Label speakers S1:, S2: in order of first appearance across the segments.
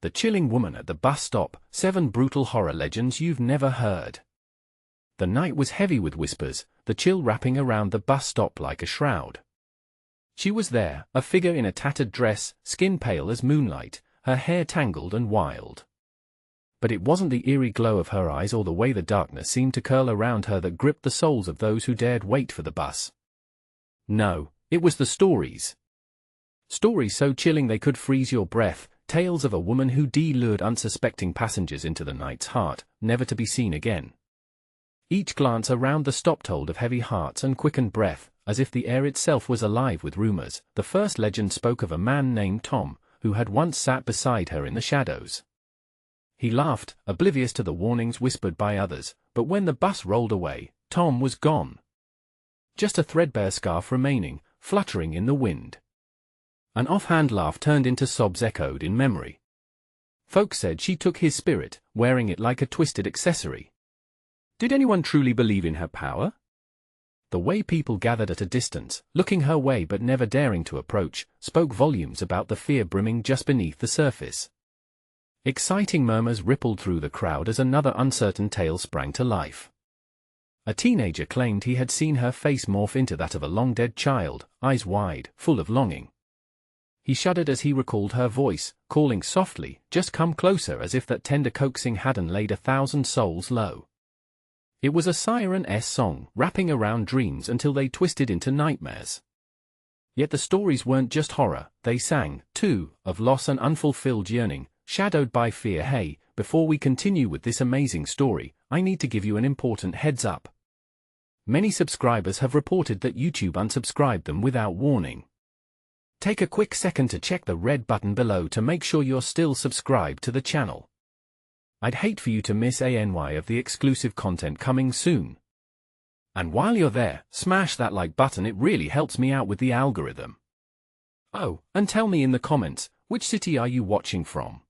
S1: The Chilling Woman at the Bus Stop, 7 Brutal Horror Legends You've Never Heard. The night was heavy with whispers, the chill wrapping around the bus stop like a shroud. She was there, a figure in a tattered dress, skin pale as moonlight, her hair tangled and wild. But it wasn't the eerie glow of her eyes or the way the darkness seemed to curl around her that gripped the souls of those who dared wait for the bus. No, it was the stories. Stories so chilling they could freeze your breath, tales of a woman who lured unsuspecting passengers into the night's heart, never to be seen again. Each glance around the stop told of heavy hearts and quickened breath, as if the air itself was alive with rumors. The first legend spoke of a man named Tom, who had once sat beside her in the shadows. He laughed, oblivious to the warnings whispered by others, but when the bus rolled away, Tom was gone. Just a threadbare scarf remaining, fluttering in the wind. An offhand laugh turned into sobs echoed in memory. Folks said she took his spirit, wearing it like a twisted accessory. Did anyone truly believe in her power? The way people gathered at a distance, looking her way but never daring to approach, spoke volumes about the fear brimming just beneath the surface. Exciting murmurs rippled through the crowd as another uncertain tale sprang to life. A teenager claimed he had seen her face morph into that of a long-dead child, eyes wide, full of longing. He shuddered as he recalled her voice, calling softly, "Just come closer," as if that tender coaxing hadn't laid 1,000 souls low. It was a siren-esque song, wrapping around dreams until they twisted into nightmares. Yet the stories weren't just horror, they sang, too, of loss and unfulfilled yearning, shadowed by fear. Hey, before we continue with this amazing story, I need to give you an important heads up. Many subscribers have reported that YouTube unsubscribed them without warning. Take a quick second to check the red button below to make sure you're still subscribed to the channel. I'd hate for you to miss any of the exclusive content coming soon. And while you're there, smash that like button, it really helps me out with the algorithm. Oh, and tell me in the comments, which city are you watching from?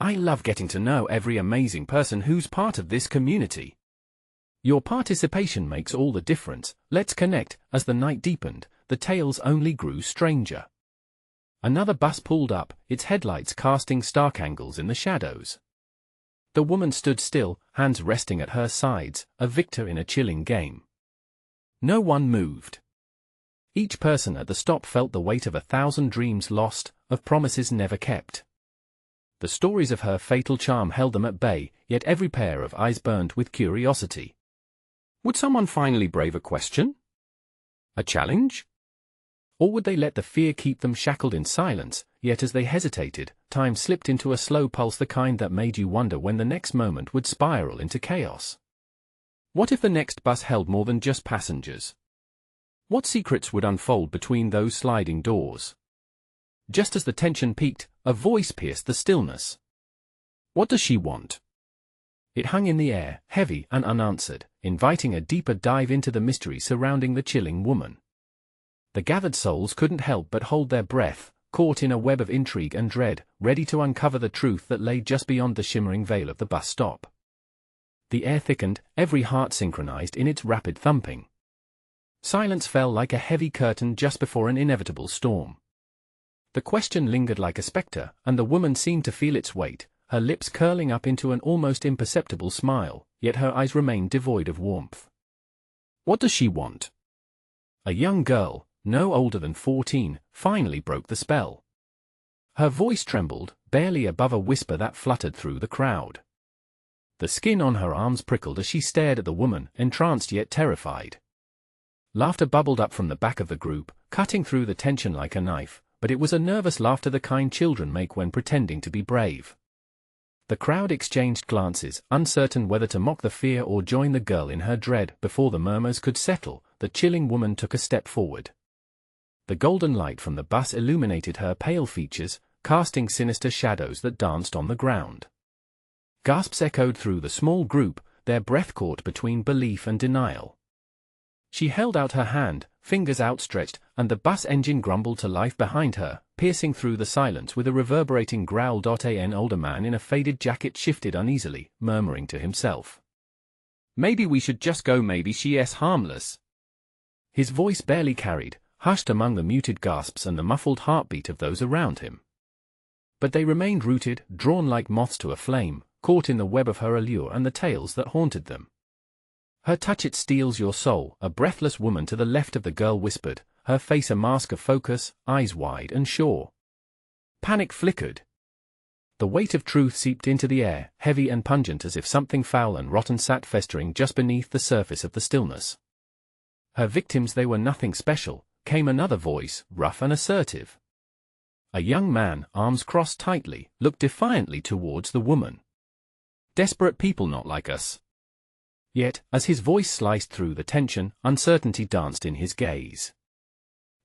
S1: I love getting to know every amazing person who's part of this community. Your participation makes all the difference. Let's connect. As the night deepened, the tales only grew stranger. Another bus pulled up, its headlights casting stark angles in the shadows. The woman stood still, hands resting at her sides, a victor in a chilling game. No one moved. Each person at the stop felt the weight of 1,000 dreams lost, of promises never kept. The stories of her fatal charm held them at bay, yet every pair of eyes burned with curiosity. Would someone finally brave a question? A challenge? Or would they let the fear keep them shackled in silence? Yet as they hesitated, time slipped into a slow pulse, the kind that made you wonder when the next moment would spiral into chaos. What if the next bus held more than just passengers? What secrets would unfold between those sliding doors? Just as the tension peaked, a voice pierced the stillness. What does she want? It hung in the air, heavy and unanswered, inviting a deeper dive into the mystery surrounding the chilling woman. The gathered souls couldn't help but hold their breath, caught in a web of intrigue and dread, ready to uncover the truth that lay just beyond the shimmering veil of the bus stop. The air thickened, every heart synchronized in its rapid thumping. Silence fell like a heavy curtain just before an inevitable storm. The question lingered like a specter, and the woman seemed to feel its weight, her lips curling up into an almost imperceptible smile, yet her eyes remained devoid of warmth. What does she want? A young girl, no older than 14, finally broke the spell. Her voice trembled, barely above a whisper that fluttered through the crowd. The skin on her arms prickled as she stared at the woman, entranced yet terrified. Laughter bubbled up from the back of the group, cutting through the tension like a knife, but it was a nervous laughter the kind children make when pretending to be brave. The crowd exchanged glances, uncertain whether to mock the fear or join the girl in her dread. Before the murmurs could settle, the chilling woman took a step forward. The golden light from the bus illuminated her pale features, casting sinister shadows that danced on the ground. Gasps echoed through the small group, their breath caught between belief and denial. She held out her hand, fingers outstretched, and the bus engine grumbled to life behind her, piercing through the silence with a reverberating growl. An older man in a faded jacket shifted uneasily, murmuring to himself. Maybe we should just go, maybe she's harmless. His voice barely carried, hushed among the muted gasps and the muffled heartbeat of those around him. But they remained rooted, drawn like moths to a flame, caught in the web of her allure and the tales that haunted them. Her touch, it steals your soul, a breathless woman to the left of the girl whispered, her face a mask of focus, eyes wide and sure. Panic flickered. The weight of truth seeped into the air, heavy and pungent as if something foul and rotten sat festering just beneath the surface of the stillness. Her victims, they were nothing special, came another voice, rough and assertive. A young man, arms crossed tightly, looked defiantly towards the woman. Desperate people not like us. Yet, as his voice sliced through the tension, uncertainty danced in his gaze.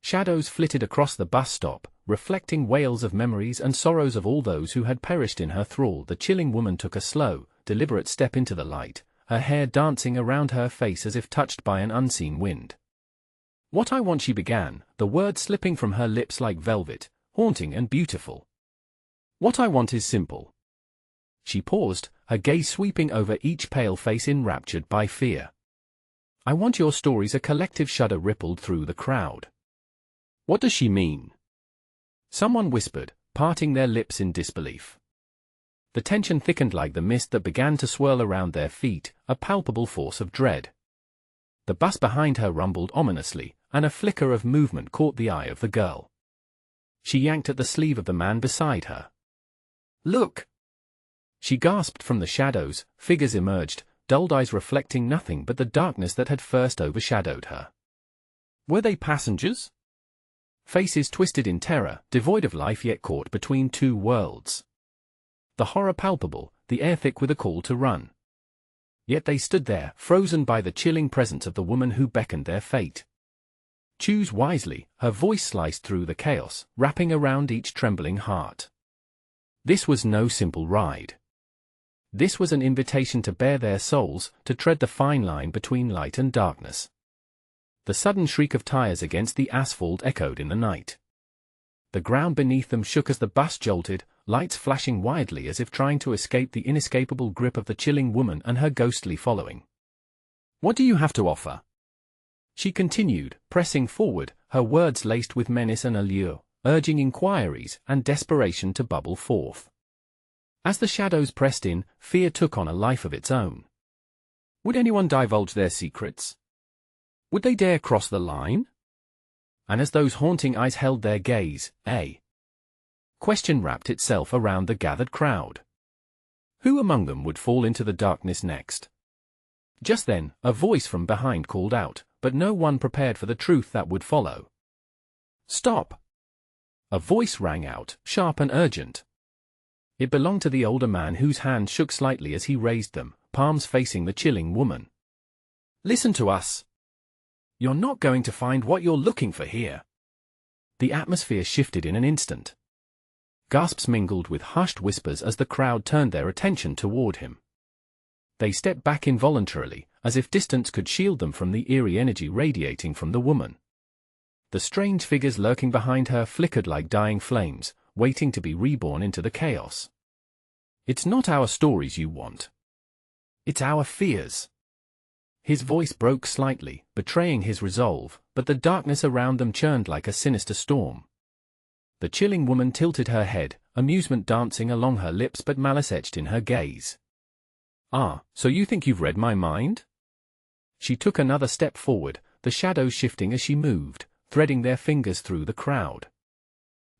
S1: Shadows flitted across the bus stop, reflecting wails of memories and sorrows of all those who had perished in her thrall. The chilling woman took a slow, deliberate step into the light, her hair dancing around her face as if touched by an unseen wind. "What I want," she began, the words slipping from her lips like velvet, haunting and beautiful. "What I want is simple." She paused, her gaze sweeping over each pale face enraptured by fear. "I want your stories." A collective shudder rippled through the crowd. "What does she mean?" someone whispered, parting their lips in disbelief. The tension thickened like the mist that began to swirl around their feet, a palpable force of dread. The bus behind her rumbled ominously, and a flicker of movement caught the eye of the girl. She yanked at the sleeve of the man beside her. "Look!" She gasped. From the shadows, figures emerged, dulled eyes reflecting nothing but the darkness that had first overshadowed her. Were they passengers? Faces twisted in terror, devoid of life yet caught between two worlds. The horror palpable, the air thick with a call to run. Yet they stood there, frozen by the chilling presence of the woman who beckoned their fate. "Choose wisely," her voice sliced through the chaos, wrapping around each trembling heart. This was no simple ride. This was an invitation to bare their souls, to tread the fine line between light and darkness. The sudden shriek of tires against the asphalt echoed in the night. The ground beneath them shook as the bus jolted, lights flashing wildly as if trying to escape the inescapable grip of the chilling woman and her ghostly following. "What do you have to offer?" she continued, pressing forward, her words laced with menace and allure, urging inquiries and desperation to bubble forth. As the shadows pressed in, fear took on a life of its own. Would anyone divulge their secrets? Would they dare cross the line? And as those haunting eyes held their gaze, a question wrapped itself around the gathered crowd. Who among them would fall into the darkness next? Just then, a voice from behind called out, but no one prepared for the truth that would follow. "Stop!" A voice rang out, sharp and urgent. It belonged to the older man whose hand shook slightly as he raised them, palms facing the chilling woman. "Listen to us. You're not going to find what you're looking for here." The atmosphere shifted in an instant. Gasps mingled with hushed whispers as the crowd turned their attention toward him. They stepped back involuntarily, as if distance could shield them from the eerie energy radiating from the woman. The strange figures lurking behind her flickered like dying flames, waiting to be reborn into the chaos. "It's not our stories you want. It's our fears." His voice broke slightly, betraying his resolve, but the darkness around them churned like a sinister storm. The chilling woman tilted her head, amusement dancing along her lips but malice etched in her gaze. "Ah, so you think you've read my mind?" She took another step forward, the shadows shifting as she moved, threading their fingers through the crowd.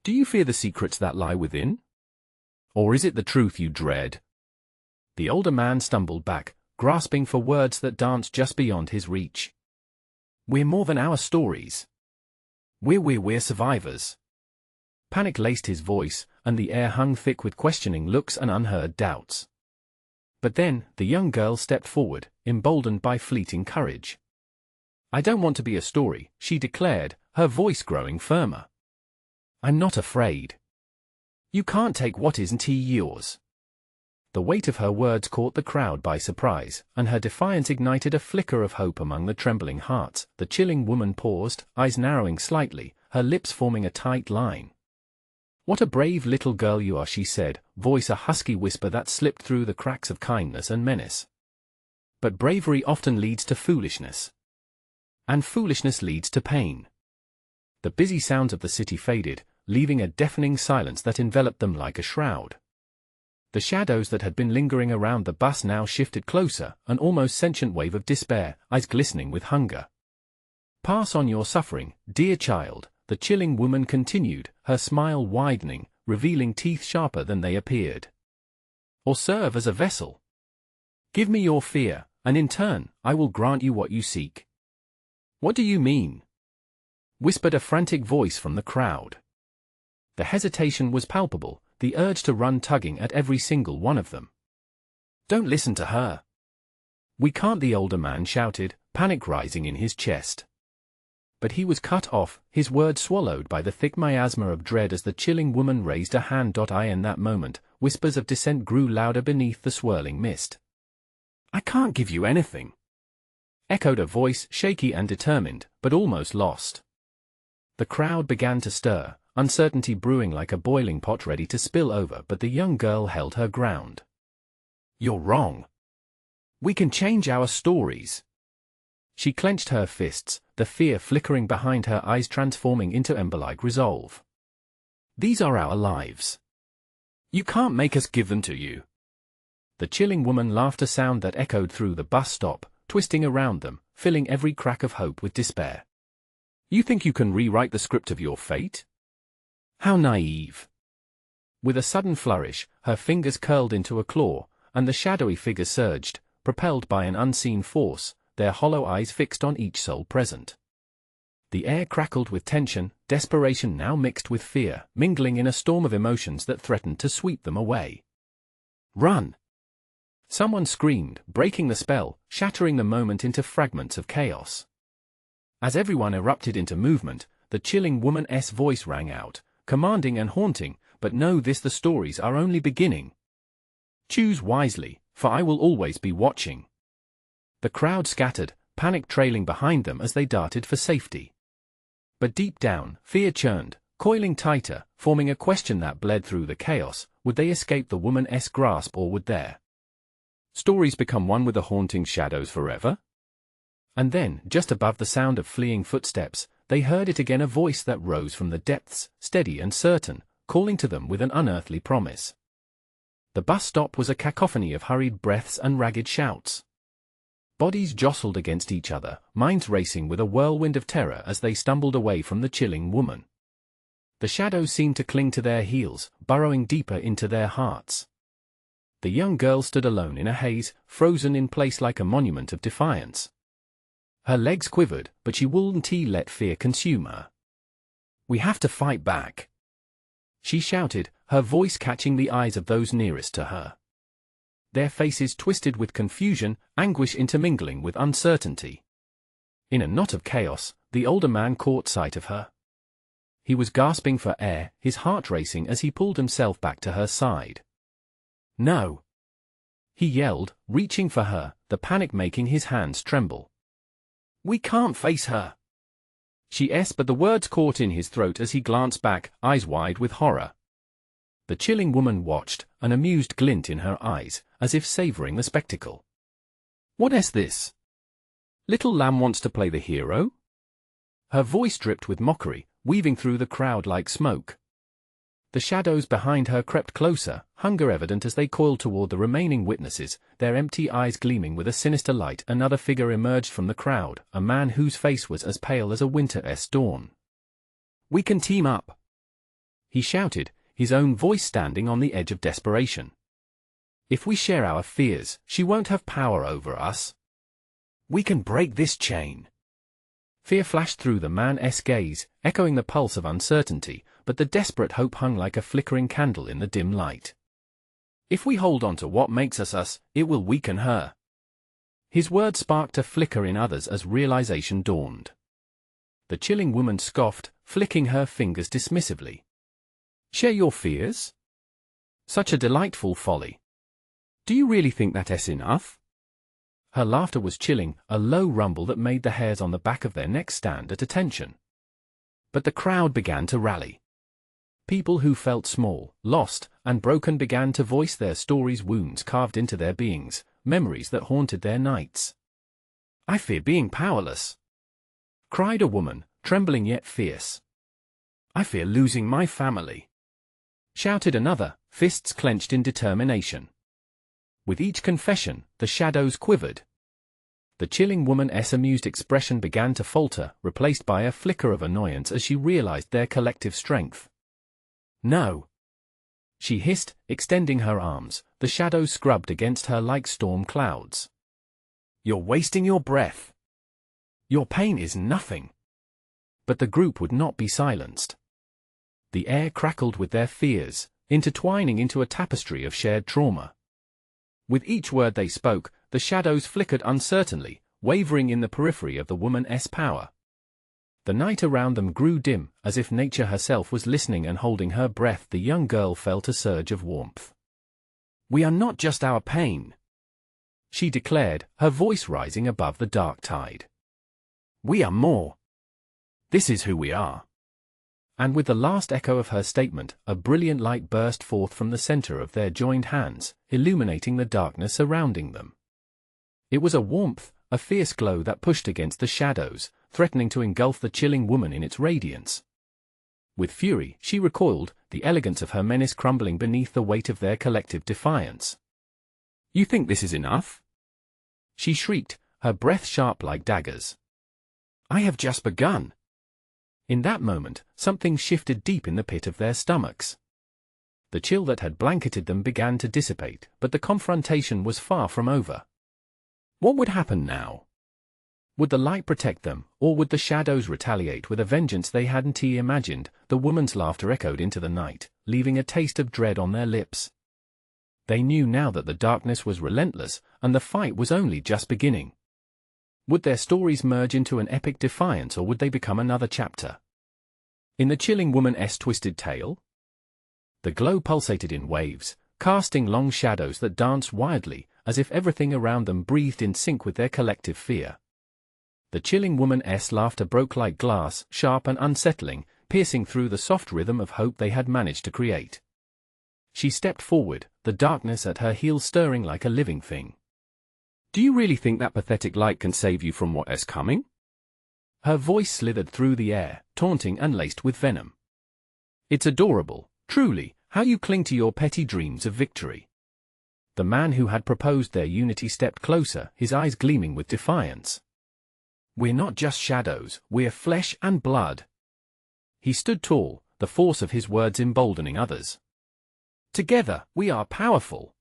S1: "Do you fear the secrets that lie within? Or is it the truth you dread?" The older man stumbled back, grasping for words that danced just beyond his reach. "We're more than our stories. We're survivors." Panic laced his voice, and the air hung thick with questioning looks and unheard doubts. But then, the young girl stepped forward, emboldened by fleeting courage. "I don't want to be a story," she declared, her voice growing firmer. "I'm not afraid. You can't take what isn't yours." The weight of her words caught the crowd by surprise, and her defiance ignited a flicker of hope among the trembling hearts. The chilling woman paused, eyes narrowing slightly, her lips forming a tight line. "What a brave little girl you are," she said, voice a husky whisper that slipped through the cracks of kindness and menace. "But bravery often leads to foolishness. And foolishness leads to pain." The busy sounds of the city faded, leaving a deafening silence that enveloped them like a shroud. The shadows that had been lingering around the bus now shifted closer, an almost sentient wave of despair, eyes glistening with hunger. "Pass on your suffering, dear child," the chilling woman continued, her smile widening, revealing teeth sharper than they appeared. "Or serve as a vessel. Give me your fear, and in turn, I will grant you what you seek." "What do you mean?" whispered a frantic voice from the crowd. The hesitation was palpable, the urge to run tugging at every single one of them. "Don't listen to her." "We can't," the older man shouted, panic rising in his chest. But he was cut off, his words swallowed by the thick miasma of dread as the chilling woman raised a hand. In that moment, whispers of dissent grew louder beneath the swirling mist. "I can't give you anything," echoed a voice, shaky and determined, but almost lost. The crowd began to stir, uncertainty brewing like a boiling pot ready to spill over, but the young girl held her ground. "You're wrong. We can change our stories." She clenched her fists, the fear flickering behind her eyes transforming into ember-like resolve. "These are our lives. You can't make us give them to you." The chilling woman laughed, a sound that echoed through the bus stop, twisting around them, filling every crack of hope with despair. "You think you can rewrite the script of your fate? How naive." With a sudden flourish, her fingers curled into a claw, and the shadowy figure surged, propelled by an unseen force, their hollow eyes fixed on each soul present. The air crackled with tension, desperation now mixed with fear, mingling in a storm of emotions that threatened to sweep them away. "Run!" someone screamed, breaking the spell, shattering the moment into fragments of chaos. As everyone erupted into movement, the chilling woman's voice rang out, commanding and haunting, "But know this, the stories are only beginning. Choose wisely, for I will always be watching." The crowd scattered, panic trailing behind them as they darted for safety. But deep down, fear churned, coiling tighter, forming a question that bled through the chaos: would they escape the woman's grasp, or would their stories become one with the haunting shadows forever? And then, just above the sound of fleeing footsteps, they heard it again, a voice that rose from the depths, steady and certain, calling to them with an unearthly promise. The bus stop was a cacophony of hurried breaths and ragged shouts. Bodies jostled against each other, minds racing with a whirlwind of terror as they stumbled away from the chilling woman. The shadows seemed to cling to their heels, burrowing deeper into their hearts. The young girl stood alone in a haze, frozen in place like a monument of defiance. Her legs quivered, but she wouldn't let fear consume her. "We have to fight back," she shouted, her voice catching the eyes of those nearest to her. Their faces twisted with confusion, anguish intermingling with uncertainty. In a knot of chaos, the older man caught sight of her. He was gasping for air, his heart racing as he pulled himself back to her side. "No!" he yelled, reaching for her, the panic making his hands tremble. "We can't face her!" but the words caught in his throat as he glanced back, eyes wide with horror. The chilling woman watched, an amused glint in her eyes, as if savoring the spectacle. "What's this? Little lamb wants to play the hero?" Her voice dripped with mockery, weaving through the crowd like smoke. The shadows behind her crept closer, hunger evident as they coiled toward the remaining witnesses, their empty eyes gleaming with a sinister light. Another figure emerged from the crowd, a man whose face was as pale as a winter's dawn. "We can team up!" he shouted, his own voice standing on the edge of desperation. "If we share our fears, she won't have power over us. We can break this chain." Fear flashed through the man's gaze, echoing the pulse of uncertainty, but the desperate hope hung like a flickering candle in the dim light. "If we hold on to what makes us us, it will weaken her." His words sparked a flicker in others as realization dawned. The chilling woman scoffed, flicking her fingers dismissively. "Share your fears? Such a delightful folly. Do you really think that's enough?" Her laughter was chilling, a low rumble that made the hairs on the back of their necks stand at attention. But the crowd began to rally. People who felt small, lost, and broken began to voice their stories, wounds carved into their beings, memories that haunted their nights. "I fear being powerless," cried a woman, trembling yet fierce. I fear losing my family, shouted another, fists clenched in determination. With each confession, the shadows quivered. The chilling woman's amused expression began to falter, replaced by a flicker of annoyance as she realized their collective strength. No, she hissed, extending her arms, the shadows scrubbed against her like storm clouds. You're wasting your breath. Your pain is nothing. But the group would not be silenced. The air crackled with their fears, intertwining into a tapestry of shared trauma. With each word they spoke, the shadows flickered uncertainly, wavering in the periphery of the woman's power. The night around them grew dim, as if nature herself was listening and holding her breath. The young girl felt a surge of warmth. We are not just our pain, she declared, her voice rising above the dark tide. We are more. This is who we are. And with the last echo of her statement, a brilliant light burst forth from the center of their joined hands, illuminating the darkness surrounding them. It was a warmth, a fierce glow that pushed against the shadows, threatening to engulf the chilling woman in its radiance. With fury, she recoiled, the elegance of her menace crumbling beneath the weight of their collective defiance. You think this is enough? She shrieked, her breath sharp like daggers. I have just begun. In that moment, something shifted deep in the pit of their stomachs. The chill that had blanketed them began to dissipate, but the confrontation was far from over. What would happen now? Would the light protect them, or would the shadows retaliate with a vengeance they hadn't imagined? The woman's laughter echoed into the night, leaving a taste of dread on their lips. They knew now that the darkness was relentless, and the fight was only just beginning. Would their stories merge into an epic defiance, or would they become another chapter in the chilling woman's twisted tale? The glow pulsated in waves, casting long shadows that danced wildly, as if everything around them breathed in sync with their collective fear. The chilling woman's laughter broke like glass, sharp and unsettling, piercing through the soft rhythm of hope they had managed to create. She stepped forward, the darkness at her heels stirring like a living thing. Do you really think that pathetic light can save you from what is coming? Her voice slithered through the air, taunting and laced with venom. It's adorable, truly, how you cling to your petty dreams of victory. The man who had proposed their unity stepped closer, his eyes gleaming with defiance. We're not just shadows, we're flesh and blood. He stood tall, the force of his words emboldening others. Together, we are powerful.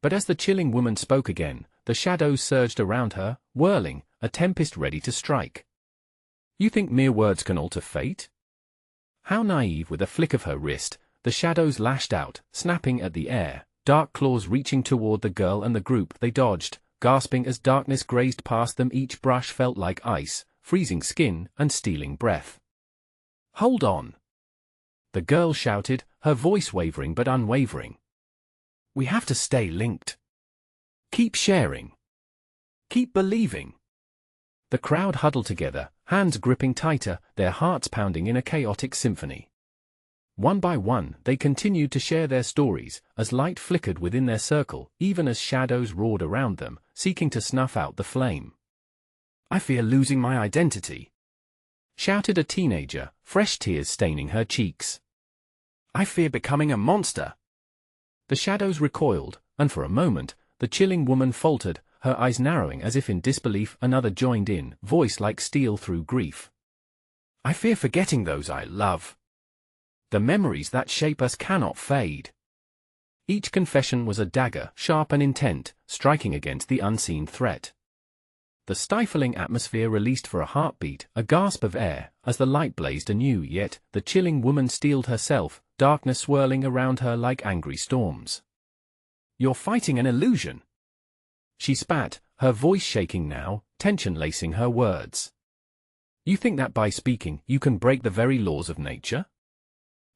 S1: But as the chilling woman spoke again, the shadows surged around her, whirling, a tempest ready to strike. You think mere words can alter fate? How naive! With a flick of her wrist, the shadows lashed out, snapping at the air, dark claws reaching toward the girl and the group. They dodged, gasping as darkness grazed past them. Each brush felt like ice, freezing skin and stealing breath. Hold on! The girl shouted, her voice wavering but unwavering. We have to stay linked. Keep sharing. Keep believing. The crowd huddled together, hands gripping tighter, their hearts pounding in a chaotic symphony. One by one, they continued to share their stories, as light flickered within their circle, even as shadows roared around them, seeking to snuff out the flame. I fear losing my identity, shouted a teenager, fresh tears staining her cheeks. I fear becoming a monster. The shadows recoiled, and for a moment, the chilling woman faltered, her eyes narrowing as if in disbelief. Another joined in, voice like steel through grief. I fear forgetting those I love. The memories that shape us cannot fade. Each confession was a dagger, sharp and intent, striking against the unseen threat. The stifling atmosphere released for a heartbeat, a gasp of air, as the light blazed anew. Yet, the chilling woman steeled herself, darkness swirling around her like angry storms. You're fighting an illusion. She spat, her voice shaking now, tension lacing her words. You think that by speaking, you can break the very laws of nature?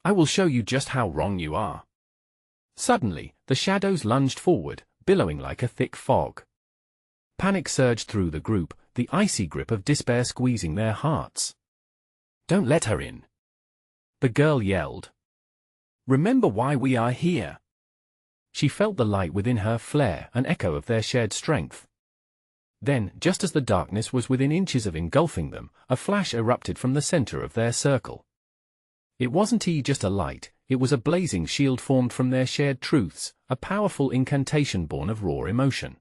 S1: I will show you just how wrong you are. Suddenly, the shadows lunged forward, billowing like a thick fog. Panic surged through the group, the icy grip of despair squeezing their hearts. Don't let her in, the girl yelled. Remember why we are here. She felt the light within her flare, an echo of their shared strength. Then, just as the darkness was within inches of engulfing them, a flash erupted from the center of their circle. It wasn't just a light, it was a blazing shield formed from their shared truths, a powerful incantation born of raw emotion.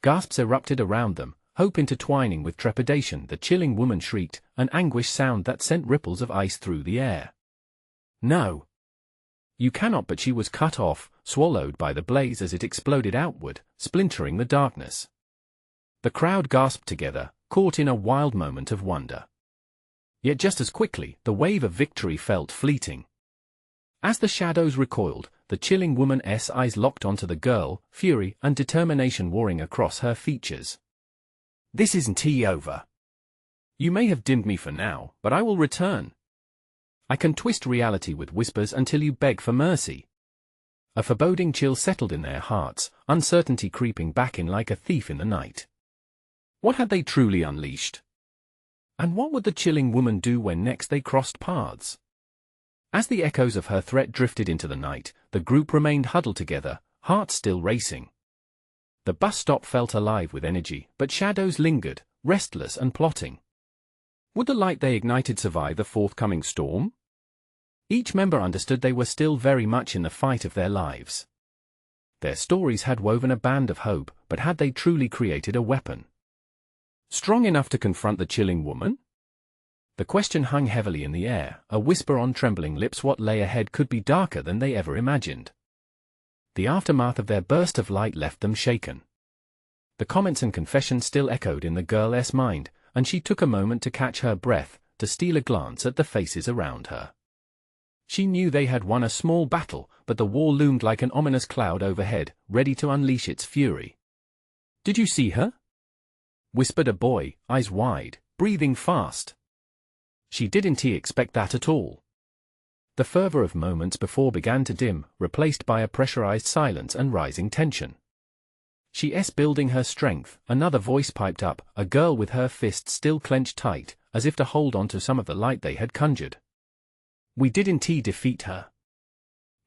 S1: Gasps erupted around them, hope intertwining with trepidation. The chilling woman shrieked, an anguished sound that sent ripples of ice through the air. "No! You cannot!" But she was cut off, swallowed by the blaze as it exploded outward, splintering the darkness. The crowd gasped together, caught in a wild moment of wonder. Yet just as quickly, the wave of victory felt fleeting. As the shadows recoiled, the chilling woman's eyes locked onto the girl, fury and determination warring across her features. "This isn't over. You may have dimmed me for now, but I will return. I can twist reality with whispers until you beg for mercy." A foreboding chill settled in their hearts, uncertainty creeping back in like a thief in the night. What had they truly unleashed? And what would the chilling woman do when next they crossed paths? As the echoes of her threat drifted into the night, the group remained huddled together, hearts still racing. The bus stop felt alive with energy, but shadows lingered, restless and plotting. Would the light they ignited survive the forthcoming storm? Each member understood they were still very much in the fight of their lives. Their stories had woven a band of hope, but had they truly created a weapon strong enough to confront the chilling woman? The question hung heavily in the air, a whisper on trembling lips. What lay ahead could be darker than they ever imagined. The aftermath of their burst of light left them shaken. The comments and confessions still echoed in the girl's mind, and she took a moment to catch her breath, to steal a glance at the faces around her. She knew they had won a small battle, but the war loomed like an ominous cloud overhead, ready to unleash its fury. "Did you see her?" whispered a boy, eyes wide, breathing fast. She didn't expect that at all. The fervor of moments before began to dim, replaced by a pressurized silence and rising tension. "She's building her strength," another voice piped up, a girl with her fists still clenched tight, as if to hold on to some of the light they had conjured. "We didn't defeat her.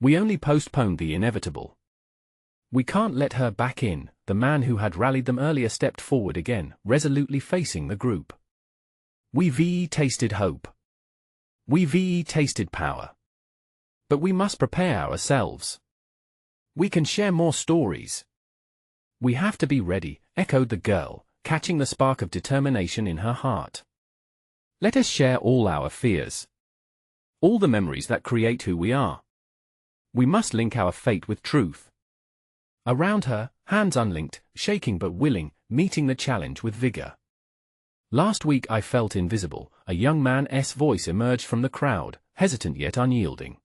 S1: We only postponed the inevitable. We can't let her back in." The man who had rallied them earlier stepped forward again, resolutely facing the group. "We've tasted hope. We've tasted power. But we must prepare ourselves. We can share more stories. We have to be ready," echoed the girl, catching the spark of determination in her heart. "Let us share all our fears. All the memories that create who we are. We must link our fate with truth." Around her, hands unlinked, shaking but willing, meeting the challenge with vigor. "Last week I felt invisible," a young man's voice emerged from the crowd, hesitant yet unyielding.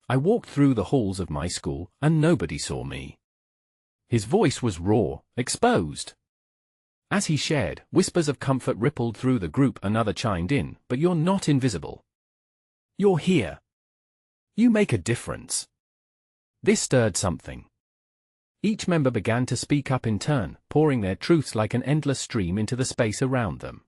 S1: "I walked through the halls of my school, and nobody saw me." His voice was raw, exposed. As he shared, whispers of comfort rippled through the group. Another chimed in, "But you're not invisible. You're here. You make a difference." This stirred something. Each member began to speak up in turn, pouring their truths like an endless stream into the space around them.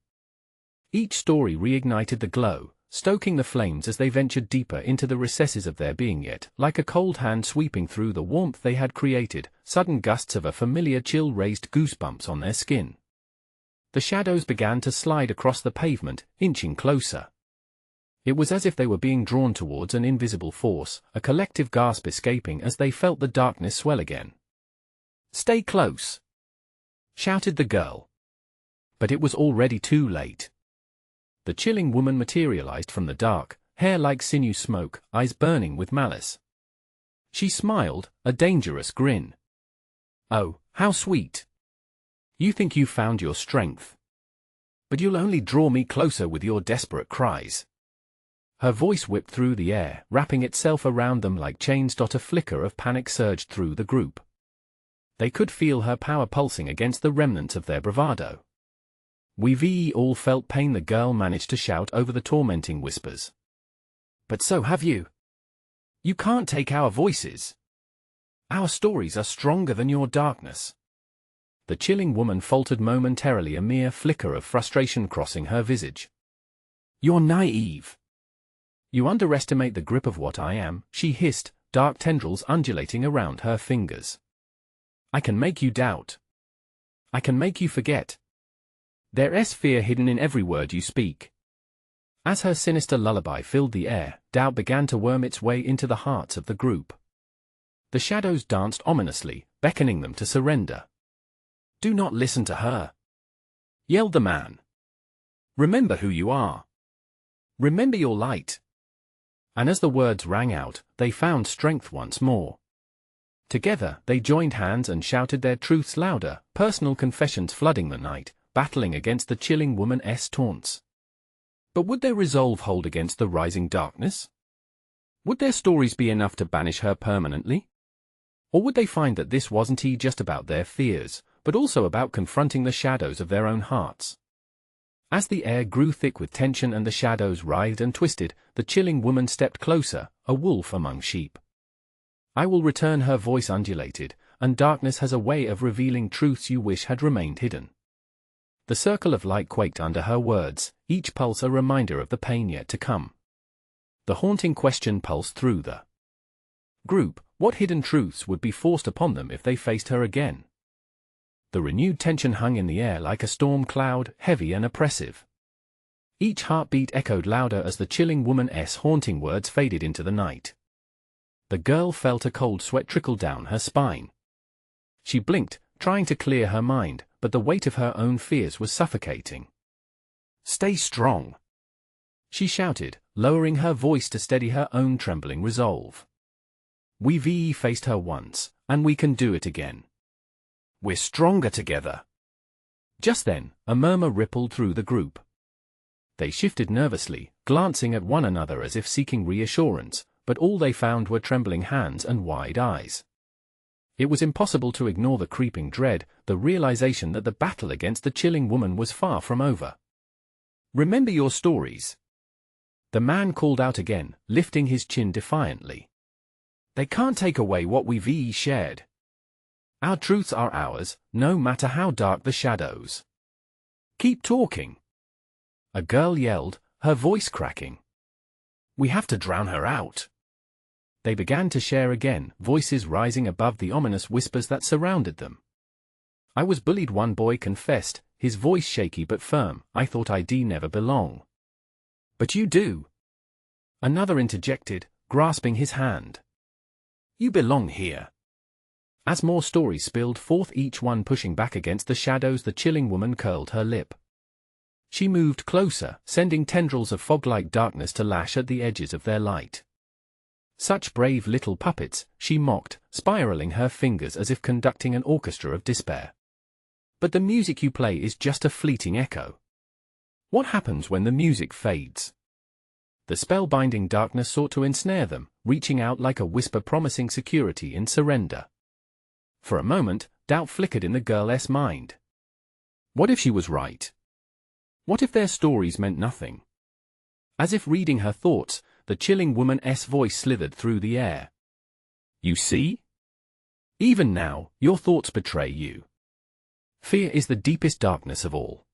S1: Each story reignited the glow, stoking the flames as they ventured deeper into the recesses of their being. Yet, like a cold hand sweeping through the warmth they had created, sudden gusts of a familiar chill raised goosebumps on their skin. The shadows began to slide across the pavement, inching closer. It was as if they were being drawn towards an invisible force, a collective gasp escaping as they felt the darkness swell again. "Stay close!" shouted the girl. But it was already too late. The chilling woman materialized from the dark, hair like sinew smoke, eyes burning with malice. She smiled, a dangerous grin. "Oh, how sweet! You think you found your strength. But you'll only draw me closer with your desperate cries." Her voice whipped through the air, wrapping itself around them like chains. A flicker of panic surged through the group. They could feel her power pulsing against the remnants of their bravado. "We've all felt pain," the girl managed to shout over the tormenting whispers. "But so have you. You can't take our voices. Our stories are stronger than your darkness." The chilling woman faltered momentarily, a mere flicker of frustration crossing her visage. "You're naive. You underestimate the grip of what I am," she hissed, dark tendrils undulating around her fingers. "I can make you doubt. I can make you forget. There's fear hidden in every word you speak. As her sinister lullaby filled the air, doubt began to worm its way into the hearts of the group. The shadows danced ominously, beckoning them to surrender. "Do not listen to her," yelled the man. "Remember who you are. Remember your light." And as the words rang out, they found strength once more. Together, they joined hands and shouted their truths louder, personal confessions flooding the night, battling against the chilling woman's taunts. But would their resolve hold against the rising darkness? Would their stories be enough to banish her permanently? Or would they find that this wasn't just about their fears, but also about confronting the shadows of their own hearts? As the air grew thick with tension and the shadows writhed and twisted, the chilling woman stepped closer, a wolf among sheep. "I will return," her voice undulated, "and darkness has a way of revealing truths you wish had remained hidden." The circle of light quaked under her words, each pulse a reminder of the pain yet to come. The haunting question pulsed through the group: what hidden truths would be forced upon them if they faced her again? The renewed tension hung in the air like a storm cloud, heavy and oppressive. Each heartbeat echoed louder as the chilling woman's haunting words faded into the night. The girl felt a cold sweat trickle down her spine. She blinked, trying to clear her mind, but the weight of her own fears was suffocating. "Stay strong," she shouted, lowering her voice to steady her own trembling resolve. "We've faced her once, and we can do it again. We're stronger together." Just then, a murmur rippled through the group. They shifted nervously, glancing at one another as if seeking reassurance, but all they found were trembling hands and wide eyes. It was impossible to ignore the creeping dread, the realization that the battle against the chilling woman was far from over. "Remember your stories," the man called out again, lifting his chin defiantly. "They can't take away what we've shared. Our truths are ours, no matter how dark the shadows." "Keep talking," a girl yelled, her voice cracking. "We have to drown her out." They began to share again, voices rising above the ominous whispers that surrounded them. "I was bullied," one boy confessed, his voice shaky but firm. "I thought I'd never belong." "But you do," another interjected, grasping his hand. "You belong here." As more stories spilled forth, each one pushing back against the shadows, the chilling woman curled her lip. She moved closer, sending tendrils of fog-like darkness to lash at the edges of their light. "Such brave little puppets," she mocked, spiraling her fingers as if conducting an orchestra of despair. "But the music you play is just a fleeting echo. What happens when the music fades?" The spellbinding darkness sought to ensnare them, reaching out like a whisper promising security in surrender. For a moment, doubt flickered in the girl's mind. What if she was right? What if their stories meant nothing? As if reading her thoughts, the chilling woman's voice slithered through the air. "You see? Even now, your thoughts betray you. Fear is the deepest darkness of all.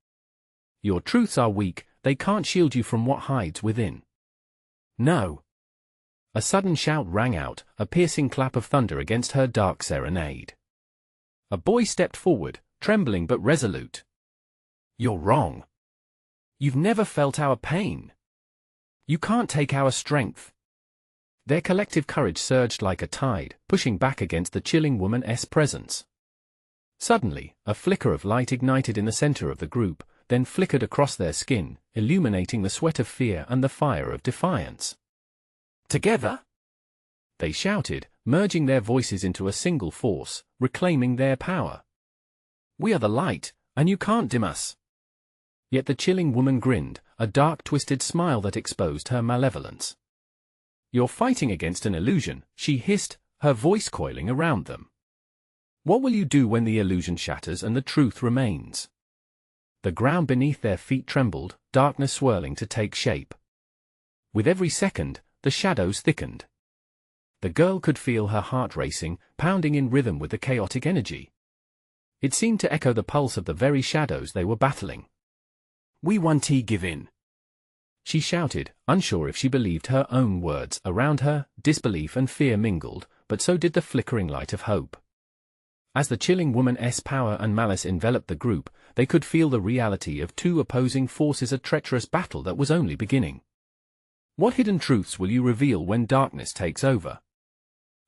S1: Your truths are weak, they can't shield you from what hides within." "No." A sudden shout rang out, a piercing clap of thunder against her dark serenade. A boy stepped forward, trembling but resolute. "You're wrong. You've never felt our pain. You can't take our strength." Their collective courage surged like a tide, pushing back against the chilling woman's presence. Suddenly, a flicker of light ignited in the center of the group, then flickered across their skin, illuminating the sweat of fear and the fire of defiance. "Together!" they shouted, merging their voices into a single force, reclaiming their power. "We are the light, and you can't dim us." Yet the chilling woman grinned, a dark twisted smile that exposed her malevolence. "You're fighting against an illusion," she hissed, her voice coiling around them. "What will you do when the illusion shatters and the truth remains?" The ground beneath their feet trembled, darkness swirling to take shape. With every second, the shadows thickened. The girl could feel her heart racing, pounding in rhythm with the chaotic energy. It seemed to echo the pulse of the very shadows they were battling. "We won't give in," she shouted, unsure if she believed her own words. Around her, disbelief and fear mingled, but so did the flickering light of hope. As the chilling woman's power and malice enveloped the group, they could feel the reality of two opposing forces, a treacherous battle that was only beginning. What hidden truths will you reveal when darkness takes over?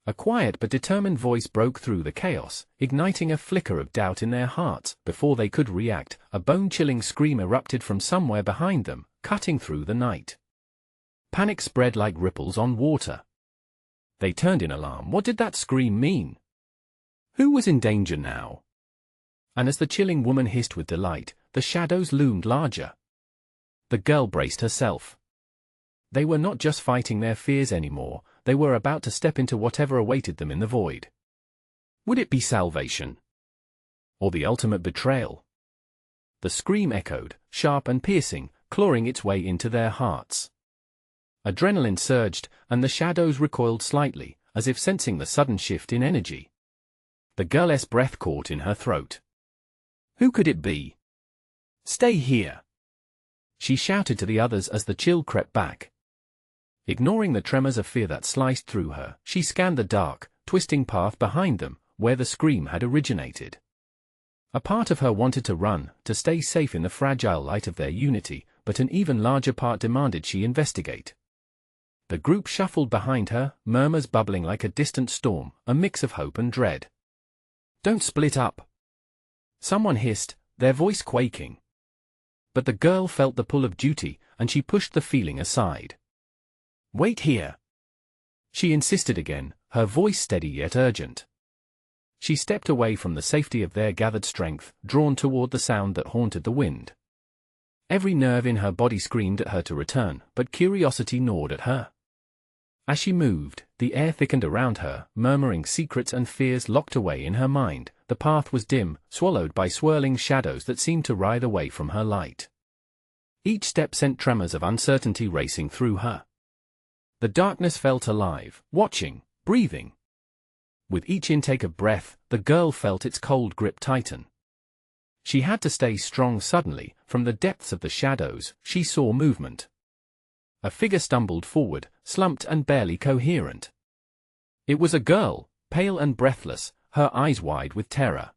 S1: A quiet but determined voice broke through the chaos, igniting a flicker of doubt in their hearts. Before they could react, a bone-chilling scream erupted from somewhere behind them, cutting through the night. Panic spread like ripples on water. They turned in alarm. What did that scream mean? Who was in danger now? And as the chilling woman hissed with delight, the shadows loomed larger. The girl braced herself. They were not just fighting their fears anymore, they were about to step into whatever awaited them in the void. Would it be salvation? Or the ultimate betrayal? The scream echoed, sharp and piercing, clawing its way into their hearts. Adrenaline surged, and the shadows recoiled slightly, as if sensing the sudden shift in energy. The girl's breath caught in her throat. Who could it be? Stay here! She shouted to the others as the chill crept back. Ignoring the tremors of fear that sliced through her, she scanned the dark, twisting path behind them, where the scream had originated. A part of her wanted to run, to stay safe in the fragile light of their unity, but an even larger part demanded she investigate. The group shuffled behind her, murmurs bubbling like a distant storm, a mix of hope and dread. Don't split up! Someone hissed, their voice quaking. But the girl felt the pull of duty, and she pushed the feeling aside. Wait here! She insisted again, her voice steady yet urgent. She stepped away from the safety of their gathered strength, drawn toward the sound that haunted the wind. Every nerve in her body screamed at her to return, but curiosity gnawed at her. As she moved, the air thickened around her, murmuring secrets and fears locked away in her mind. The path was dim, swallowed by swirling shadows that seemed to writhe away from her light. Each step sent tremors of uncertainty racing through her. The darkness felt alive, watching, breathing. With each intake of breath, the girl felt its cold grip tighten. She had to stay strong. Suddenly, from the depths of the shadows, she saw movement. A figure stumbled forward, slumped and barely coherent. It was a girl, pale and breathless, her eyes wide with terror.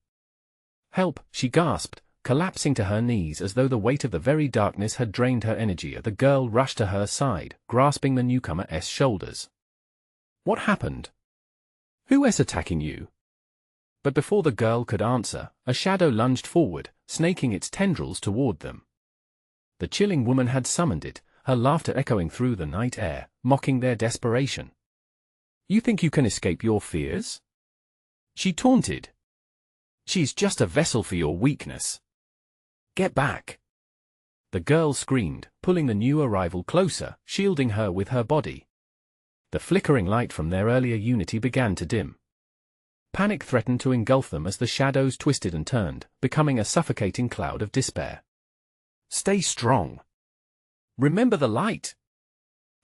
S1: Help, she gasped, collapsing to her knees as though the weight of the very darkness had drained her energy. The girl rushed to her side, grasping the newcomer's shoulders. What happened? Who's attacking you? But before the girl could answer, a shadow lunged forward, snaking its tendrils toward them. The chilling woman had summoned it, her laughter echoing through the night air, mocking their desperation. You think you can escape your fears? She taunted. She's just a vessel for your weakness. Get back! The girl screamed, pulling the new arrival closer, shielding her with her body. The flickering light from their earlier unity began to dim. Panic threatened to engulf them as the shadows twisted and turned, becoming a suffocating cloud of despair. Stay strong! Remember the light!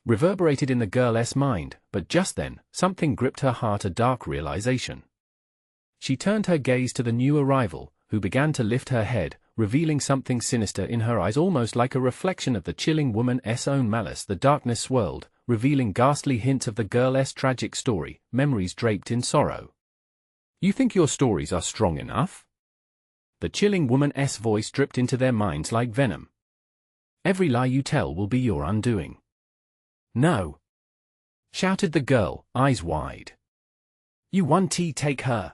S1: Reverberated in the girl's mind, but just then, something gripped her heart, a dark realization. She turned her gaze to the new arrival, who began to lift her head, revealing something sinister in her eyes, almost like a reflection of the chilling woman's own malice. The darkness swirled, revealing ghastly hints of the girl's tragic story, memories draped in sorrow. You think your stories are strong enough? The chilling woman's voice dripped into their minds like venom. Every lie you tell will be your undoing. No! Shouted the girl, eyes wide. You want to take her?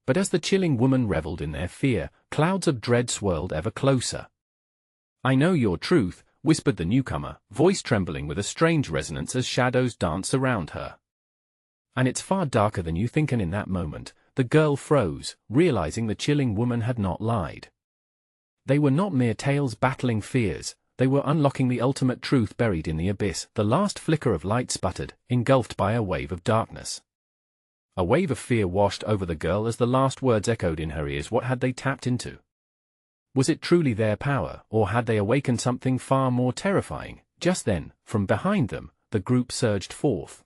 S1: But as the chilling woman reveled in their fear, clouds of dread swirled ever closer. I know your truth, whispered the newcomer, voice trembling with a strange resonance as shadows danced around her. And it's far darker than you think. And in that moment, the girl froze, realizing the chilling woman had not lied. They were not mere tales battling fears, they were unlocking the ultimate truth buried in the abyss. The last flicker of light sputtered, engulfed by a wave of darkness. A wave of fear washed over the girl as the last words echoed in her ears. What had they tapped into? Was it truly their power, or had they awakened something far more terrifying? Just then, from behind them, the group surged forth.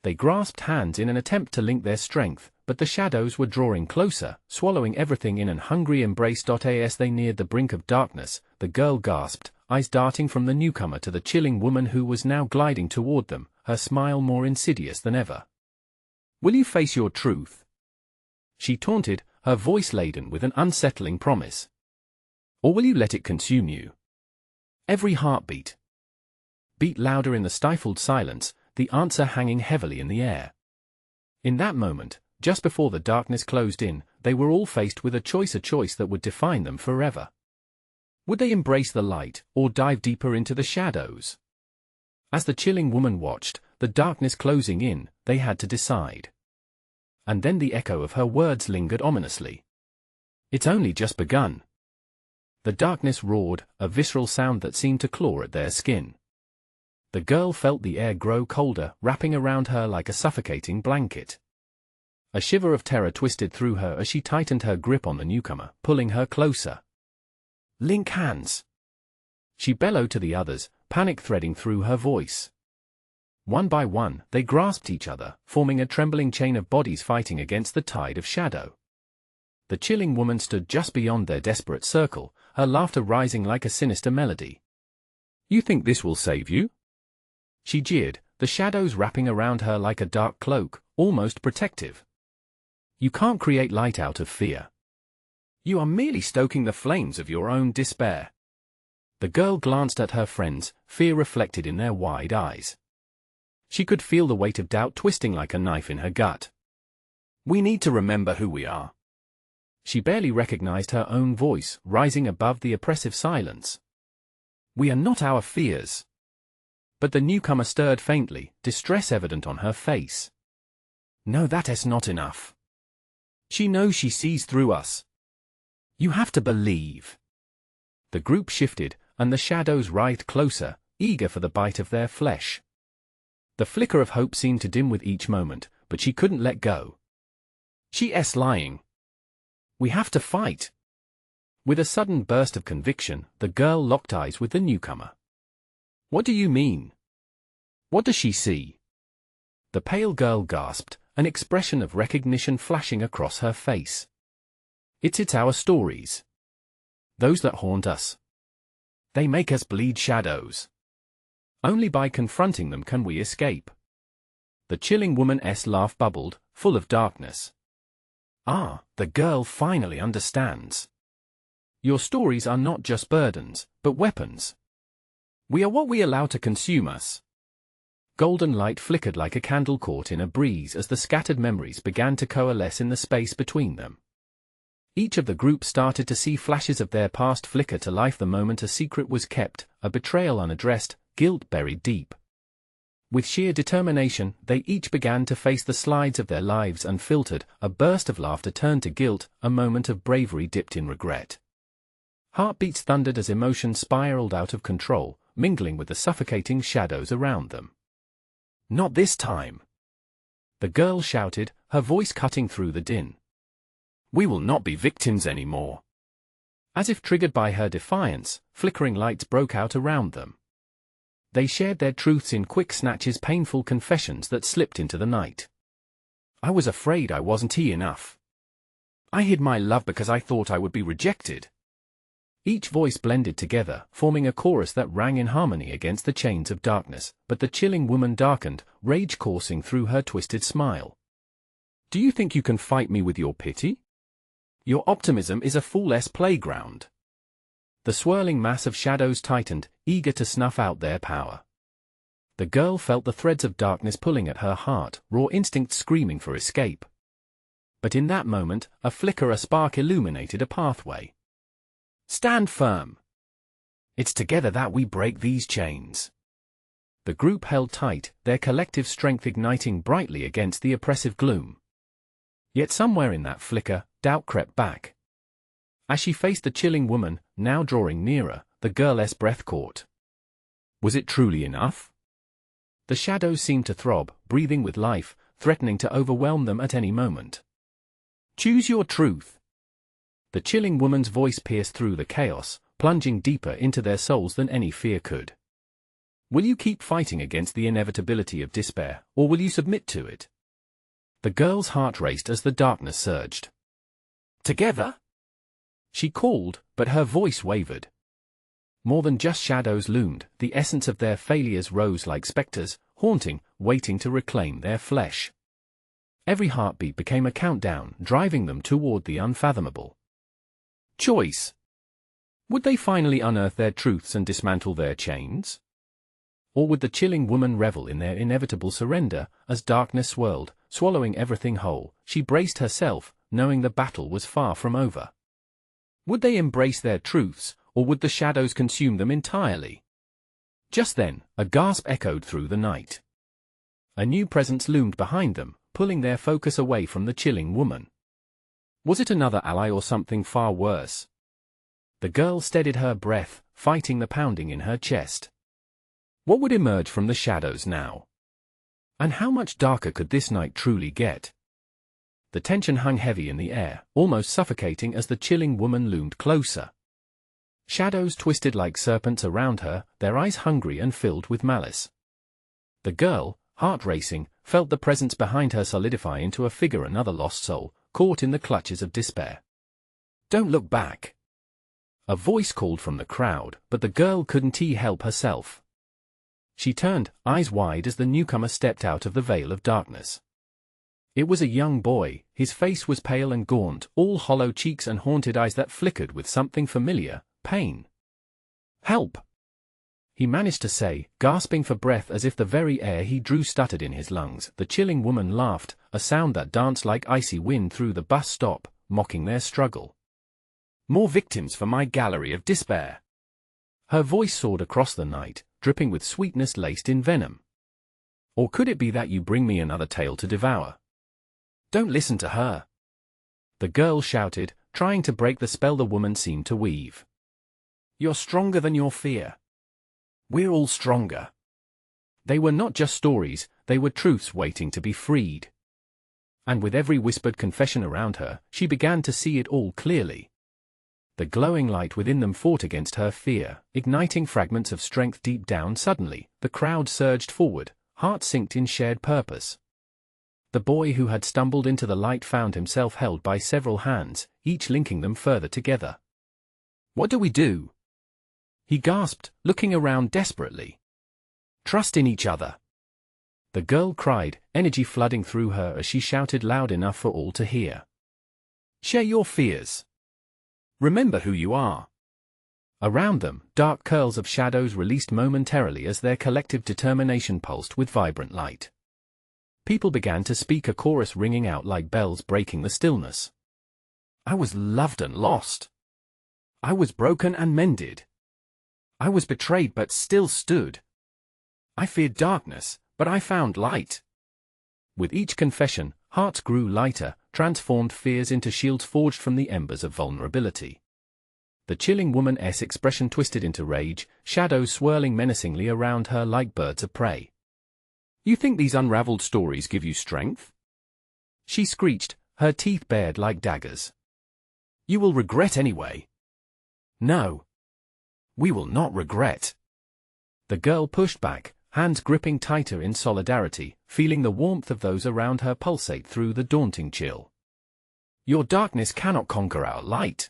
S1: They grasped hands in an attempt to link their strength, but the shadows were drawing closer, swallowing everything in an hungry embrace. As they neared the brink of darkness, the girl gasped, eyes darting from the newcomer to the chilling woman who was now gliding toward them, her smile more insidious than ever. Will you face your truth? She taunted, her voice laden with an unsettling promise. Or will you let it consume you? Every heartbeat beat louder in the stifled silence, the answer hanging heavily in the air. In that moment, just before the darkness closed in, they were all faced with a choice that would define them forever. Would they embrace the light, or dive deeper into the shadows? As the chilling woman watched, the darkness closing in, they had to decide. And then the echo of her words lingered ominously. It's only just begun. The darkness roared, a visceral sound that seemed to claw at their skin. The girl felt the air grow colder, wrapping around her like a suffocating blanket. A shiver of terror twisted through her as she tightened her grip on the newcomer, pulling her closer. "Link hands!" she bellowed to the others, panic threading through her voice. One by one, they grasped each other, forming a trembling chain of bodies fighting against the tide of shadow. The chilling woman stood just beyond their desperate circle, her laughter rising like a sinister melody. "You think this will save you?" she jeered, the shadows wrapping around her like a dark cloak, almost protective. "You can't create light out of fear. You are merely stoking the flames of your own despair." The girl glanced at her friends, fear reflected in their wide eyes. She could feel the weight of doubt twisting like a knife in her gut. "We need to remember who we are." She barely recognized her own voice, rising above the oppressive silence. "We are not our fears." But the newcomer stirred faintly, distress evident on her face. "No, that is not enough. She knows she sees through us. You have to believe." The group shifted, and the shadows writhed closer, eager for the bite of their flesh. The flicker of hope seemed to dim with each moment, but she couldn't let go. "She's lying. We have to fight." With a sudden burst of conviction, the girl locked eyes with the newcomer. "What do you mean? What does she see?" The pale girl gasped, an expression of recognition flashing across her face. It's our stories. Those that haunt us. They make us bleed shadows. Only by confronting them can we escape." The chilling woman's laugh bubbled, full of darkness. "Ah, the girl finally understands. Your stories are not just burdens, but weapons. We are what we allow to consume us." Golden light flickered like a candle caught in a breeze as the scattered memories began to coalesce in the space between them. Each of the group started to see flashes of their past flicker to life the moment a secret was kept, a betrayal unaddressed, guilt buried deep. With sheer determination, they each began to face the slides of their lives unfiltered, a burst of laughter turned to guilt, a moment of bravery dipped in regret. Heartbeats thundered as emotion spiraled out of control, mingling with the suffocating shadows around them. "Not this time!" the girl shouted, her voice cutting through the din. "We will not be victims anymore." As if triggered by her defiance, flickering lights broke out around them. They shared their truths in quick snatches, painful confessions that slipped into the night. "I was afraid I wasn't enough. I hid my love because I thought I would be rejected." Each voice blended together, forming a chorus that rang in harmony against the chains of darkness, but the chilling woman darkened, rage coursing through her twisted smile. "Do you think you can fight me with your pity? Your optimism is a fool's playground." The swirling mass of shadows tightened, eager to snuff out their power. The girl felt the threads of darkness pulling at her heart, raw instinct screaming for escape. But in that moment, a spark illuminated a pathway. "Stand firm. It's together that we break these chains." The group held tight, their collective strength igniting brightly against the oppressive gloom. Yet somewhere in that flicker, doubt crept back. As she faced the chilling woman, now drawing nearer, the girl's breath caught. Was it truly enough? The shadows seemed to throb, breathing with life, threatening to overwhelm them at any moment. "Choose your truth." The chilling woman's voice pierced through the chaos, plunging deeper into their souls than any fear could. Will you keep fighting against the inevitability of despair, or will you submit to it? The girl's heart raced as the darkness surged. "Together?" she called, but her voice wavered. More than just shadows loomed, the essence of their failures rose like specters, haunting, waiting to reclaim their flesh. Every heartbeat became a countdown, driving them toward the unfathomable. Choice. Would they finally unearth their truths and dismantle their chains? Or would the chilling woman revel in their inevitable surrender? As darkness swirled, swallowing everything whole, she braced herself, knowing the battle was far from over. Would they embrace their truths, or would the shadows consume them entirely? Just then, a gasp echoed through the night. A new presence loomed behind them, pulling their focus away from the chilling woman. Was it another ally or something far worse? The girl steadied her breath, fighting the pounding in her chest. What would emerge from the shadows now? And how much darker could this night truly get? The tension hung heavy in the air, almost suffocating as the chilling woman loomed closer. Shadows twisted like serpents around her, their eyes hungry and filled with malice. The girl, heart racing, felt the presence behind her solidify into a figure, another lost soul, caught in the clutches of despair. "Don't look back!" A voice called from the crowd, but the girl couldn't help herself. She turned, eyes wide as the newcomer stepped out of the veil of darkness. It was a young boy, his face was pale and gaunt, all hollow cheeks and haunted eyes that flickered with something familiar, pain. "Help!" he managed to say, gasping for breath as if the very air he drew stuttered in his lungs. The chilling woman laughed, a sound that danced like icy wind through the bus stop, mocking their struggle. "More victims for my gallery of despair." Her voice soared across the night, dripping with sweetness laced in venom. "Or could it be that you bring me another tale to devour?" "Don't listen to her!" the girl shouted, trying to break the spell the woman seemed to weave. "You're stronger than your fear. We're all stronger." They were not just stories, they were truths waiting to be freed. And with every whispered confession around her, she began to see it all clearly. The glowing light within them fought against her fear, igniting fragments of strength deep down. Suddenly, the crowd surged forward, hearts synced in shared purpose. The boy who had stumbled into the light found himself held by several hands, each linking them further together. "What do we do?" he gasped, looking around desperately. "Trust in each other," the girl cried, energy flooding through her as she shouted loud enough for all to hear. "Share your fears. Remember who you are." Around them, dark curls of shadows released momentarily as their collective determination pulsed with vibrant light. People began to speak, a chorus ringing out like bells breaking the stillness. "I was loved and lost. I was broken and mended. I was betrayed but still stood. I feared darkness, but I found light." With each confession, hearts grew lighter, transformed fears into shields forged from the embers of vulnerability. The chilling woman's expression twisted into rage, shadows swirling menacingly around her like birds of prey. "You think these unraveled stories give you strength?" she screeched, her teeth bared like daggers. "You will regret anyway." "No. We will not regret." The girl pushed back, hands gripping tighter in solidarity, feeling the warmth of those around her pulsate through the daunting chill. "Your darkness cannot conquer our light,"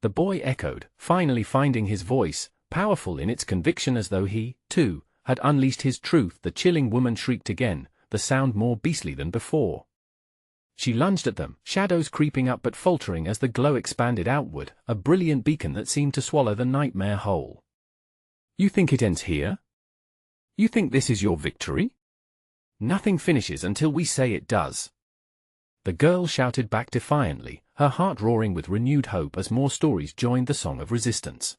S1: the boy echoed, finally finding his voice, powerful in its conviction as though he, too, had unleashed his truth. The chilling woman shrieked again, the sound more beastly than before. She lunged at them, shadows creeping up but faltering as the glow expanded outward, a brilliant beacon that seemed to swallow the nightmare whole. "You think it ends here? You think this is your victory? Nothing finishes until we say it does." The girl shouted back defiantly, her heart roaring with renewed hope as more stories joined the song of resistance.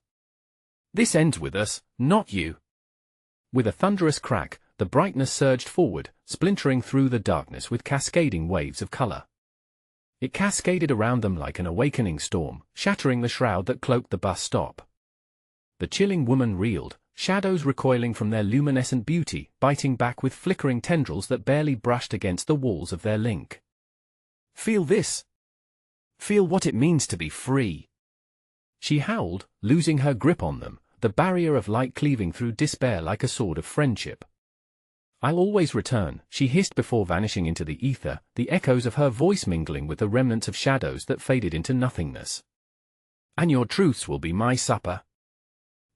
S1: "This ends with us, not you." With a thunderous crack, the brightness surged forward, splintering through the darkness with cascading waves of color. It cascaded around them like an awakening storm, shattering the shroud that cloaked the bus stop. The chilling woman reeled, shadows recoiling from their luminescent beauty, biting back with flickering tendrils that barely brushed against the walls of their link. "Feel this. Feel what it means to be free," she howled, losing her grip on them, the barrier of light cleaving through despair like a sword of friendship. "I'll always return," she hissed before vanishing into the ether, the echoes of her voice mingling with the remnants of shadows that faded into nothingness. "And your truths will be my supper."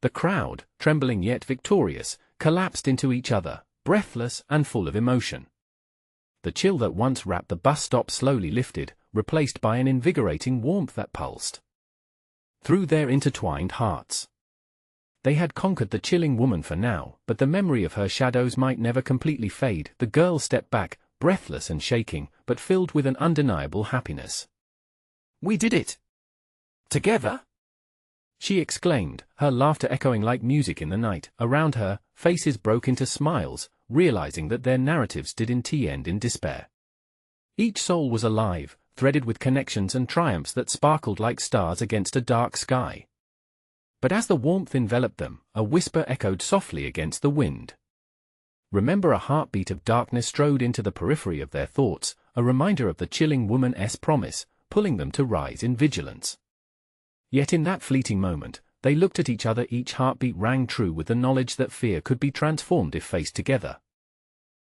S1: The crowd, trembling yet victorious, collapsed into each other, breathless and full of emotion. The chill that once wrapped the bus stop slowly lifted, replaced by an invigorating warmth that pulsed. through their intertwined hearts. They had conquered the chilling woman for now, but the memory of her shadows might never completely fade. The girl stepped back, breathless and shaking, but filled with an undeniable happiness. "We did it! Together!" she exclaimed, her laughter echoing like music in the night. Around her, faces broke into smiles, realizing that their narratives did indeed end in despair. Each soul was alive, threaded with connections and triumphs that sparkled like stars against a dark sky. But as the warmth enveloped them, a whisper echoed softly against the wind. Remember, a heartbeat of darkness strode into the periphery of their thoughts, a reminder of the chilling woman's promise, pulling them to rise in vigilance. Yet in that fleeting moment, they looked at each other. Each heartbeat rang true with the knowledge that fear could be transformed if faced together.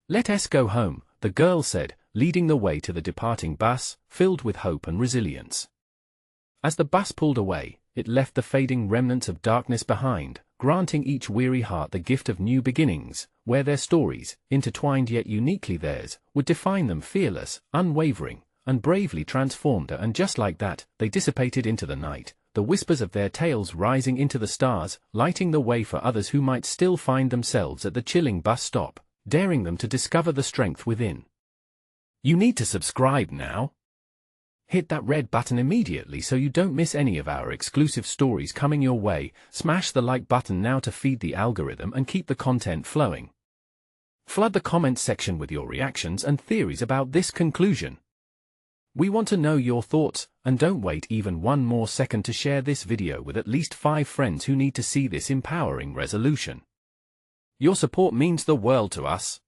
S1: "Let us go home," the girl said, leading the way to the departing bus, filled with hope and resilience. As the bus pulled away, it left the fading remnants of darkness behind, granting each weary heart the gift of new beginnings, where their stories, intertwined yet uniquely theirs, would define them, fearless, unwavering, and bravely transformed. And just like that, they dissipated into the night, the whispers of their tales rising into the stars, lighting the way for others who might still find themselves at the chilling bus stop, daring them to discover the strength within. You need to subscribe now. Hit that red button immediately so you don't miss any of our exclusive stories coming your way. Smash the like button now to feed the algorithm and keep the content flowing. Flood the comment section with your reactions and theories about this conclusion. We want to know your thoughts, and don't wait even one more second to share this video with at least 5 friends who need to see this empowering resolution. Your support means the world to us.